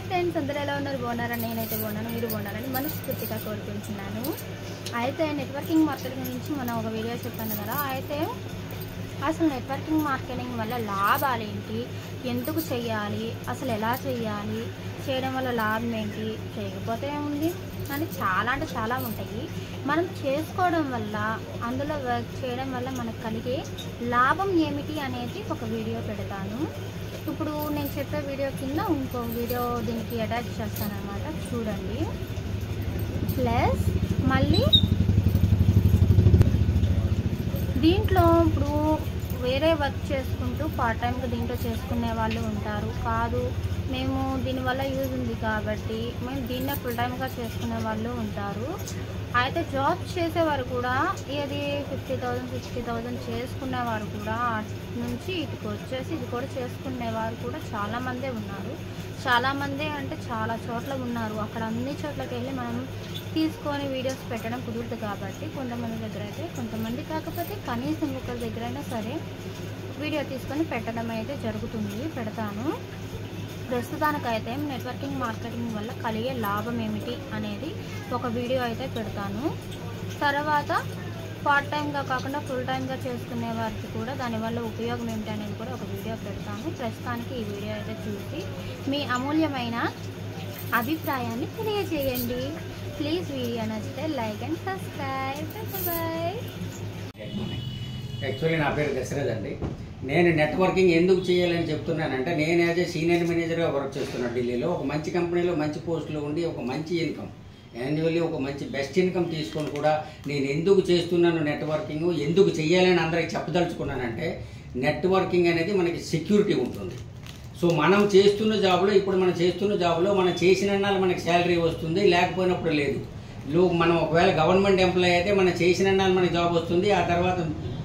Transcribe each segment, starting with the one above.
Hi friends, అందరూ ఎలా ఉన్నారు? బాగున్నారని నేనైతే బాగున్నాను, మీరు బాగున్నారని మనస్ఫూర్తిగా కోరుకుంటున్నాను. అయితే నెట్వర్కింగ్ మార్కెటింగ్ గురించి మనం ఒక వీడియో చెప్పాను కదా. అయితే అసలు నెట్వర్కింగ్ మార్కెటింగ్ వల్ల లాభాలు ఏంటి, ఎందుకు చేయాలి, అసలు ఎలా చేయాలి, చేయడం వల్ల లాభం ఏంటి, చేయకపోతే ఏముంది అని చాలా అంటే చాలా ఉంటాయి. మనం చేసుకోవడం వల్ల, అందులో వర్క్ చేయడం వల్ల మనకు కలిగే లాభం ఏమిటి అనేది ఒక వీడియో పెడతాను. ఇప్పుడు నేను చెప్పే వీడియో కింద ఇంకో వీడియో దీనికి అటాచ్ చేస్తాను అన్నమాట, చూడండి. ప్లస్ మళ్ళీ దీంట్లో ఇప్పుడు వేరే వర్క్ చేసుకుంటూ పార్ట్ టైంగా దీంట్లో చేసుకునే వాళ్ళు ఉంటారు. కాదు, మేము దీనివల్ల యూజ్ ఉంది కాబట్టి మేము దీన్నే ఫుల్ టైమ్గా చేసుకునే వాళ్ళు ఉంటారు. అయితే జాబ్ చేసేవారు కూడా ఇది 50,000 60,000 చేసుకునేవారు కూడా నుంచి ఇటుకు వచ్చేసి ఇది కూడా చేసుకునేవారు కూడా చాలామందే ఉన్నారు. చాలామంది అంటే చాలా చోట్ల ఉన్నారు. అక్కడ అన్ని చోట్లకి వెళ్ళి మనం తీసుకొని వీడియోస్ పెట్టడం కుదురుతుంది కాబట్టి కొంతమంది దగ్గర అయితే, కొంతమంది కాకపోతే కనీసం ఒకరి దగ్గర అయినా సరే వీడియో తీసుకొని పెట్టడం అయితే జరుగుతుంది, పెడతాను. ప్రస్తుతానికైతే నెట్వర్కింగ్ మార్కెటింగ్ వల్ల కలిగే లాభం ఏమిటి అనేది ఒక వీడియో అయితే పెడతాను. తర్వాత పార్ట్ టైంగా కాకుండా ఫుల్ టైంగా చేసుకునే వారికి కూడా దానివల్ల ఉపయోగం ఏమిటి అనేది కూడా ఒక వీడియో పెడతాను. ప్రస్తుతానికి ఈ వీడియో అయితే చూసి మీ అమూల్యమైన అభిప్రాయాన్ని తెలియజేయండి. ప్లీజ్ వీడియో నచ్చితే like and subscribe. Bye. Actually నా పేరు దశరథ్ అండి. నేను నెట్వర్కింగ్ ఎందుకు చేయాలని చెప్తున్నానంటే, నేను యాజ్ ఏ సీనియర్ మేనేజర్గా వర్క్ చేస్తున్నాను ఢిల్లీలో. ఒక మంచి కంపెనీలో మంచి పోస్టులో ఉండి ఒక మంచి ఇన్కమ్, యాన్యువల్లీ ఒక మంచి బెస్ట్ ఇన్కమ్ తీసుకొని కూడా నేను ఎందుకు చేస్తున్నాను నెట్వర్కింగ్, ఎందుకు చేయాలని అందరికి చెప్పదలుచుకున్నానంటే, నెట్వర్కింగ్ అనేది మనకి సెక్యూరిటీ ఉంటుంది. సో మనం చేస్తున్న జాబ్లో, ఇప్పుడు మనం చేస్తున్న జాబ్లో మనం చేసిన మనకి శాలరీ వస్తుంది, లేకపోయినప్పుడు లేదు. మనం ఒకవేళ గవర్నమెంట్ ఎంప్లాయీ అయితే మనం చేసిన మనకి జాబ్ వస్తుంది, ఆ తర్వాత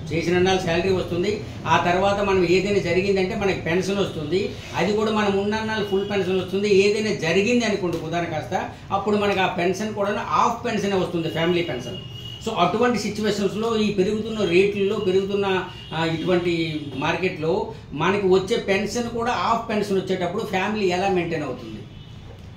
చేసిన శాలరీ వస్తుంది, ఆ తర్వాత మనం ఏదైనా జరిగిందంటే మనకి పెన్షన్ వస్తుంది, అది కూడా మనం ఉన్న ఫుల్ పెన్షన్ వస్తుంది. ఏదైనా జరిగింది అనుకోండి ఉదాహరణ కాస్త, అప్పుడు మనకి ఆ పెన్షన్ కూడా హాఫ్ పెన్షన్ వస్తుంది, ఫ్యామిలీ పెన్షన్. సో అటువంటి సిచ్యువేషన్స్లో ఈ పెరుగుతున్న రేట్లలో, పెరుగుతున్న ఇటువంటి మార్కెట్లో మనకి వచ్చే పెన్షన్ కూడా హాఫ్ పెన్షన్ వచ్చేటప్పుడు ఫ్యామిలీ ఎలా మెయింటైన్ అవుతుంది?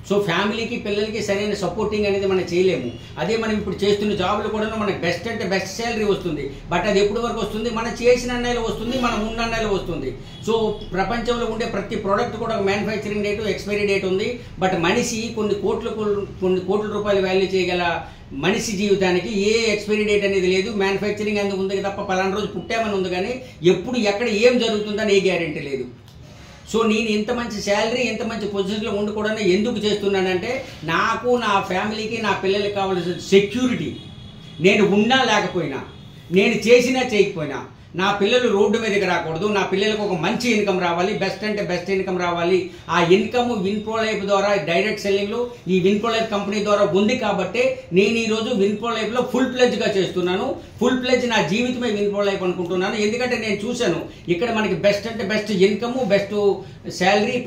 సో ఫ్యామిలీకి, పిల్లలకి సరైన సపోర్టింగ్ అనేది మనం చేయలేము. అదే మనం ఇప్పుడు చేస్తున్న జాబులు కూడా మనకి బెస్ట్ అంటే బెస్ట్ శాలరీ వస్తుంది, బట్ అది ఎప్పటి వరకు వస్తుంది? మనం చేసిన అన్నయ్యలు వస్తుంది, మనం ఉన్న అన్నయ్యలు వస్తుంది. సో ప్రపంచంలో ఉండే ప్రతి ప్రోడక్ట్ కూడా ఒక మ్యానుఫ్యాక్చరింగ్ డేట్, ఎక్స్పైరీ డేట్ ఉంది. బట్ మనిషి కొన్ని కోట్ల రూపాయలు వాల్యూ చేయగల మనిషి జీవితానికి ఏ ఎక్స్పైరీ డేట్ అనేది లేదు. మ్యానుఫ్యాక్చరింగ్ అనేది ఉంది తప్ప పలానా రోజు పుట్టామని ఉంది, కానీ ఎప్పుడు ఎక్కడ ఏం జరుగుతుందని ఏ గ్యారెంటీ లేదు. సో నేను ఇంత మంచి శాలరీ, ఇంత మంచి పొజిషన్లో ఉండి కూడా ఎందుకు చేస్తున్నానంటే, నాకు, నా ఫ్యామిలీకి, నా పిల్లలకి కావాల్సిన సెక్యూరిటీ. నేను ఉన్నా లేకపోయినా, నేను చేసినా చేయకపోయినా, నా పిల్లలు రోడ్డు మీదకి రాకూడదు, నా పిల్లలకు ఒక మంచి ఇన్కమ్ రావాలి, బెస్ట్ అంటే బెస్ట్ ఇన్కమ్ రావాలి. ఆ ఇన్కమ్ విన్ప్రో లైఫ్ ద్వారా, డైరెక్ట్ సెల్లింగ్లో ఈ విన్ప్రో లైఫ్ కంపెనీ ద్వారా ఉంది కాబట్టి నేను ఈరోజు విన్ప్రో లైఫ్లో ఫుల్ ప్లెజ్గా చేస్తున్నాను. ఫుల్ ప్లెజ్ నా జీవితమే విన్ప్రో లైఫ్ అనుకుంటున్నాను. ఎందుకంటే నేను చూశాను ఇక్కడ మనకి బెస్ట్ అంటే బెస్ట్ ఇన్కమ్, బెస్ట్ శాలరీ,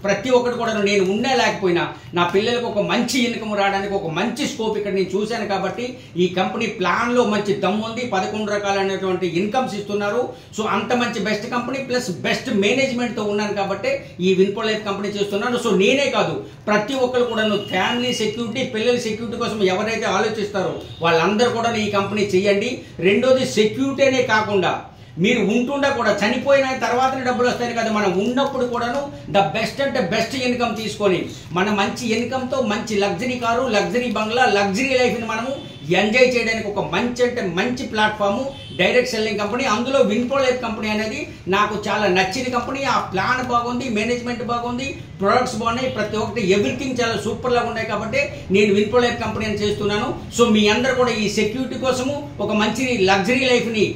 ప్రతి ఒక్కటి కూడా నేను ఉన్నా లేకపోయినా నా పిల్లలకు ఒక మంచి ఇన్కమ్ రావడానికి ఒక మంచి స్కోప్ ఇక్కడ నేను చూశాను. కాబట్టి ఈ కంపెనీ ప్లాన్లో మంచి దమ్ము ఉంది, 11 రకాలైనటువంటి ఇన్కమ్స్ ఇస్తున్నారు. సో అంత మంచి బెస్ట్ కంపెనీ ప్లస్ బెస్ట్ మేనేజ్మెంట్తో ఉన్నాను కాబట్టి ఈ విన్ప్రో లైఫ్ కంపెనీ చేస్తున్నాను. సో నేనే కాదు, ప్రతి ఒక్కరు కూడా ఫ్యామిలీ సెక్యూరిటీ, పిల్లల సెక్యూరిటీ కోసం ఎవరైతే ఆలోచిస్తారో వాళ్ళందరూ కూడా ఈ కంపెనీ చేయండి. రెండోది, సెక్యూరిటీనే కాకుండా మీరు ఉంటుండా కూడా, చనిపోయిన తర్వాతనే డబ్బులు వస్తాయి కదా, మనం ఉన్నప్పుడు కూడాను ద బెస్ట్ అంటే బెస్ట్ ఇన్కమ్ తీసుకొని మన మంచి ఇన్కమ్తో మంచి లగ్జరీ కారు, లగ్జరీ బంగ్లా, లగ్జరీ లైఫ్ని మనము ఎంజాయ్ చేయడానికి ఒక మంచి అంటే మంచి ప్లాట్ఫాము డైరెక్ట్ సెల్లింగ్ కంపెనీ. అందులో విన్ప్రో లైఫ్ కంపెనీ అనేది నాకు చాలా నచ్చిన కంపెనీ. ఆ ప్లాన్ బాగుంది, మేనేజ్మెంట్ బాగుంది, ప్రొడక్ట్స్ బాగున్నాయి, ప్రతి ఒక్కటి ఎవ్రీథింగ్ చాలా సూపర్ లాగా ఉన్నాయి కాబట్టి నేను విన్ప్రో లైఫ్ కంపెనీ అని చేస్తున్నాను. సో మీ అందరూ కూడా ఈ సెక్యూరిటీ కోసము ఒక మంచి లగ్జరీ లైఫ్ని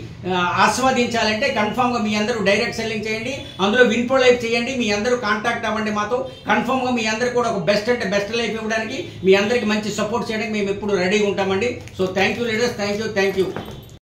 ఆస్వాదించాలంటే కన్ఫామ్గా మీ అందరూ డైరెక్ట్ సెల్లింగ్ చేయండి, అందులో విన్ప్రో లైఫ్ చేయండి. మీ అందరూ కాంటాక్ట్ అవ్వండి మాతో. కన్ఫామ్గా మీ అందరూ కూడా ఒక బెస్ట్ అంటే బెస్ట్ లైఫ్ ఇవ్వడానికి, మీ అందరికి మంచి సపోర్ట్ చేయడానికి మేము ఎప్పుడు రెడీగా ఉంటామండి. So thank you leaders, thank you.